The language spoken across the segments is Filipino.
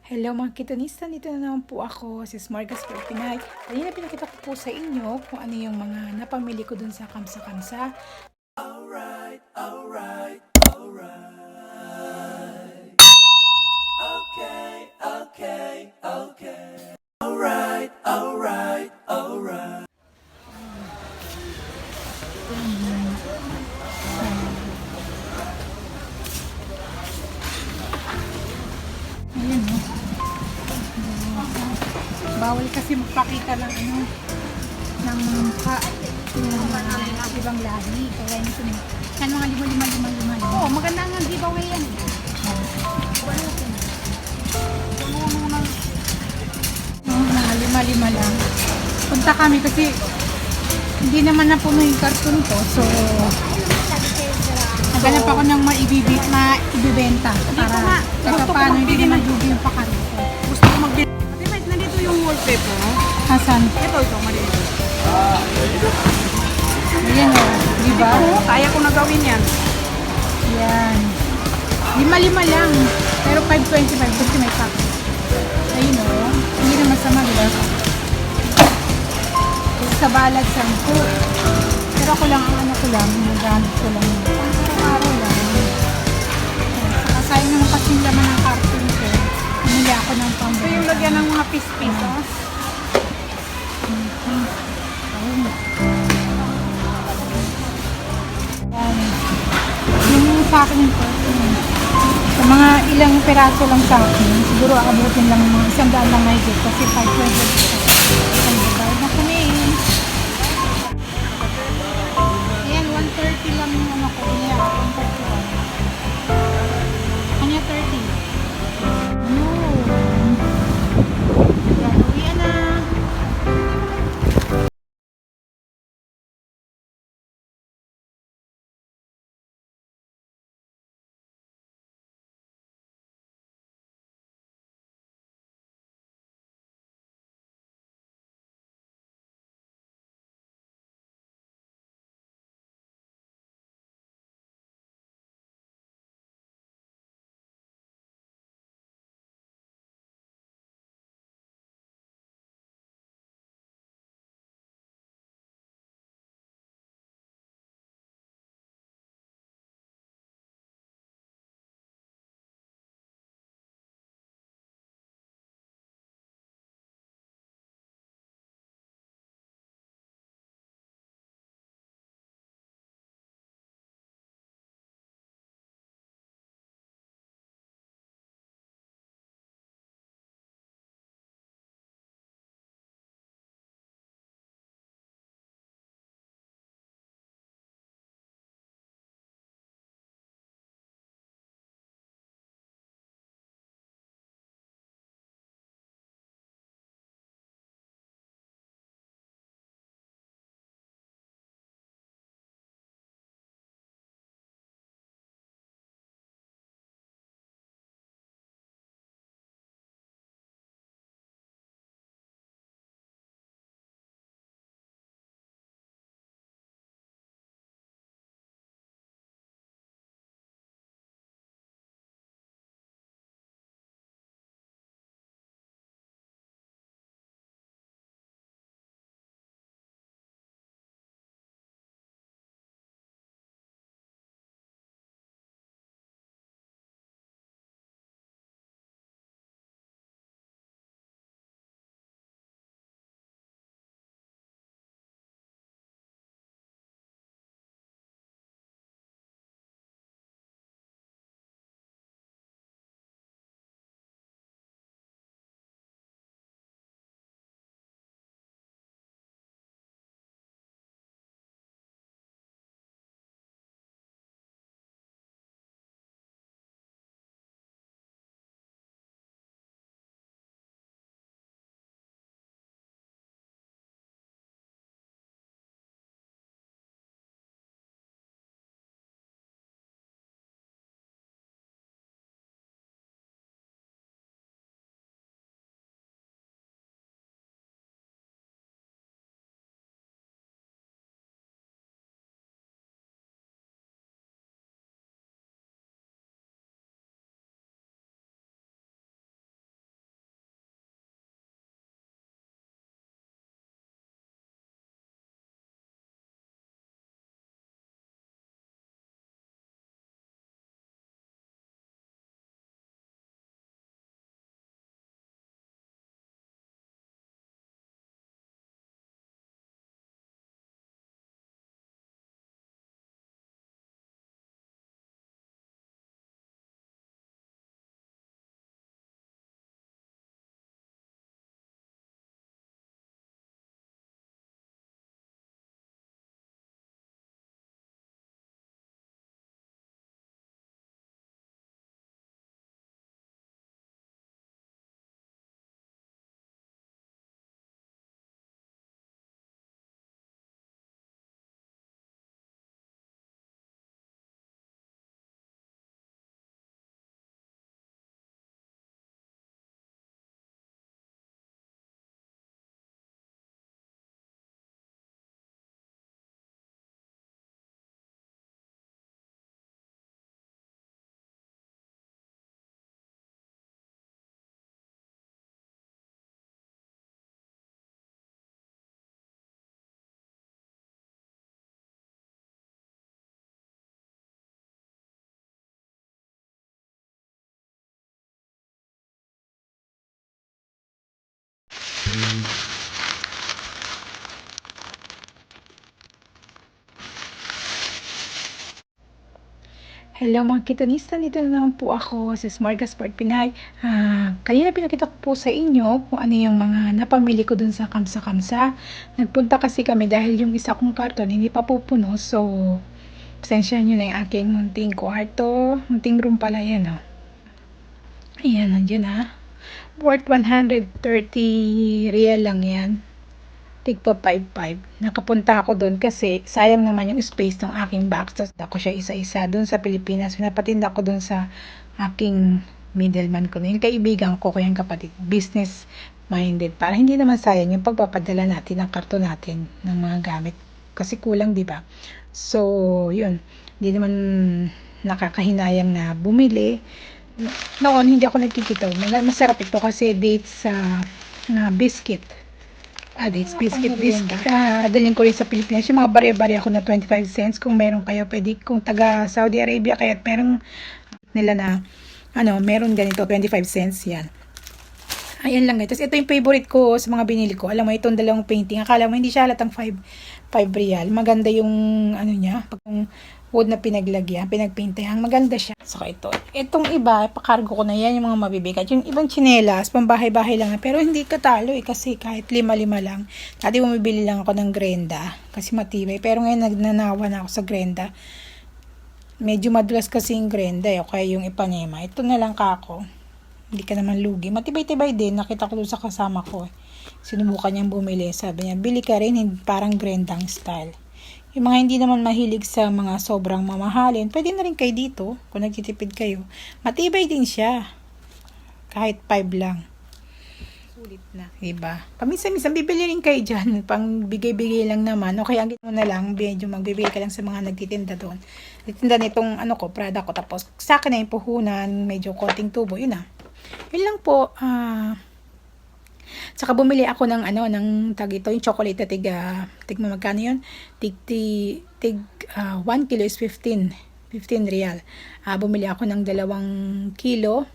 Hello mga kitonista, dito na naman po ako, si Smargas for Pinay. Kanina pinakita ko po sa inyo kung ano yung mga napamili ko dun sa Kamsa-Kamsa. Alright, alright, alright. Okay, okay, okay. Alright, alright, alright. Ayan o. Bawal kasi magpakita ng ng mukha. Yung mga ibang lahi. Kaya nito na. Yan mga lima. Oo, maganda nga giveaway yan. Mga lima lang. Punta kami kasi hindi naman na puno yung karton ko. So, naghanap ako ng maibibenta. Para kahit paano hindi naman dugi yung pakari ko. Gusto ko magbili. Ate Mike, nandito yung wallpaper, no? Asan? Ito, maliit. Ayan o. Diba? Oo, kaya ko na gawin yan. Yan. Lima lang. Pero 5.25 kasi may pack. Ayun o. Hindi na masama, diba? Sa balad, 10. Pero ako lang, ang ko lang, nagamit ko lang. Araw lang. Saka sayang naman kasi yung laman ng carton ko. Pumili ako ng Ito pambili. yung lagyan ng mga pisos. Ayun. Yan. Yung sa akin yung carton. Sa mga ilang peraso lang sa akin, siguro abutin lang mga 100 lang may kasi 520. Ang na kami. Ayan, 130 lang yung ano ko. Kanya, 131. Kanya 30. Hello mga kitonista, dito na naman po ako sa Smorgasbord Pinay. Kanina pinakita ko po sa inyo kung ano yung mga napamili ko dun sa Kamsa-Kamsa. Nagpunta kasi kami dahil yung isa kong karton hindi pa pupuno. So, pasensya nyo na yung aking munting kwarto. Munting room pala yan, oh. Ayan, nandiyan ha. Worth 130 real lang yan. Tigpa 5.5. Nakapunta ako doon kasi sayang naman yung space ng aking box. Tapos ako siya isa-isa doon sa Pilipinas. Pinapatinda ko doon sa aking middleman ko. Yung kaibigan ko, kaya yung kapatid. Business minded. Para hindi naman sayang yung pagpapadala natin ng karton natin ng mga gamit. Kasi kulang, di ba? So, yun. Hindi naman nakakahinayang na bumili. Noon, hindi ako nagkikita. Masarap ito kasi dates sa biscuit. Dates biscuit. Dalhin ko rin sa Pilipinas. Yung mga barya-barya ko na 25 cents. Kung meron kayo, pwede. Kung taga Saudi Arabia, kaya meron nila na, meron ganito, 25 cents yan. Ayan lang guys. Tapos ito yung favorite ko sa mga binili ko. Alam mo, itong dalawang painting. Akala mo, hindi siya halatang 5 real. Maganda yung, niya, pag wood na pinagpaintahan. Maganda siya. So, itong iba, pakargo ko na yan, yung mga mabibigat. Yung ibang tsinelas, pambahay-bahay lang. Pero hindi katalo kasi kahit 5 lang. Dati bumibili lang ako ng Grenda kasi matibay. Pero ngayon nagnanawa na ako sa Grenda. Medyo madulas kasi yung Grenda. Kaya yung Ipanema. Ito na lang kako. Hindi ka naman lugi. Matibay-tibay din. Nakita ko doon sa kasama ko. Sinubukan niyang bumili. Sabi niya, bili ka rin. Parang Grendang style. Yung mga hindi naman mahilig sa mga sobrang mamahalin, pwede na rin kayo dito kung nagtitipid kayo. Matibay din siya. Kahit 5 lang. Sulit na. Diba? Paminsan-minsan bibili rin kayo dyan. Pang bigay-bigay lang naman. O kaya ang mo na lang, medyo magbibigay ka lang sa mga nagtitinda doon. Nagtitinda nitong Prada ko. Tapos sa akin na yung puhunan, medyo konting tubo. Yun na. Yun lang po. Saka bumili ako ng yung chocolate na tig magkano yun? Tig 1 kilo is 15 real. Bumili ako ng 2 kilo.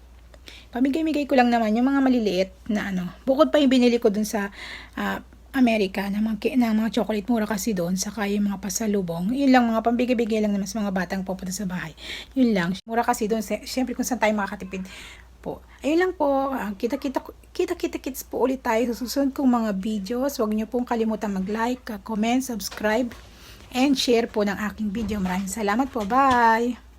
Pamigay-migay ko lang naman yung mga maliliit na Bukod pa yung binili ko dun sa Amerika na mga chocolate, mura kasi doon. Saka yung mga pasalubong. Yun lang, mga pambigay-bigay lang naman sa mga batang pupunta sa bahay. Yun lang. Mura kasi doon. Siyempre kung saan tayo makakatipid po. Ayun lang po. Kita-kits po ulit tayo sa susunod kong mga videos. Huwag niyo pong kalimutan mag-like, comment, subscribe, and share po ng aking video. Maraming salamat po. Bye!